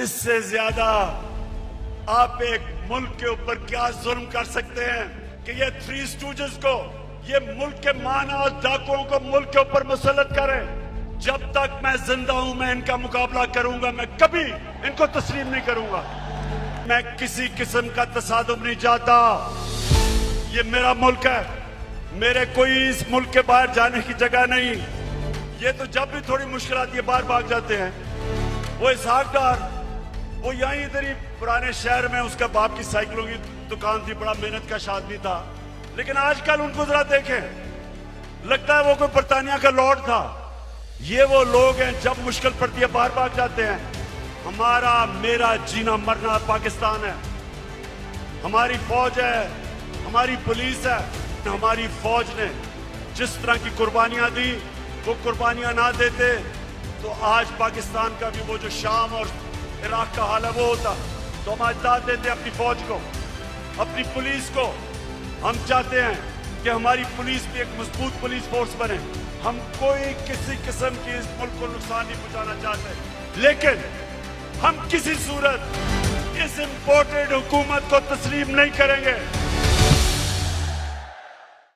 اس سے زیادہ آپ ایک ملک کے اوپر کیا ظلم کر سکتے ہیں کہ یہ تھری اسٹوجز کو، یہ ملک کے مانا اور ڈاکوؤں کو ملک کے اوپر مسلط کریں؟ جب تک میں زندہ ہوں میں ان کا مقابلہ کروں گا، میں کبھی ان کو تسلیم نہیں کروں گا۔ میں کسی قسم کا تصادم نہیں چاہتا، یہ میرا ملک ہے، میرے کوئی اس ملک کے باہر جانے کی جگہ نہیں۔ یہ تو جب بھی تھوڑی مشکل آتی ہے باہر بھاگ جاتے ہیں۔ وہ اسحاق ڈار، وہ یہیں ادھر ہی پرانے شہر میں اس کا باپ کی سائیکلوں کی دکان تھی، بڑا محنت کا آدمی تھا، لیکن آج کل ان کو ذرا دیکھیں، لگتا ہے وہ کوئی برطانیہ کا لارڈ تھا۔ یہ وہ لوگ ہیں جب مشکل پڑتی ہے باہر بھاگ جاتے ہیں۔ ہمارا میرا جینا مرنا پاکستان ہے، ہماری فوج ہے، ہماری پولیس ہے۔ ہماری فوج نے جس طرح کی قربانیاں دی، وہ قربانیاں نہ دیتے تو آج پاکستان کا بھی وہ جو شام اور عراق کا حال ہے وہ ہوتا۔ تو ہم اجداد دیتے اپنی فوج کو، اپنی پولیس کو۔ ہم چاہتے ہیں کہ ہماری پولیس بھی ایک مضبوط پولیس فورس بنے۔ ہم کوئی کسی قسم کی اس ملک کو نقصان نہیں پہنچانا چاہتے، لیکن ہم کسی صورت اس امپورٹڈ حکومت کو تسلیم نہیں کریں گے۔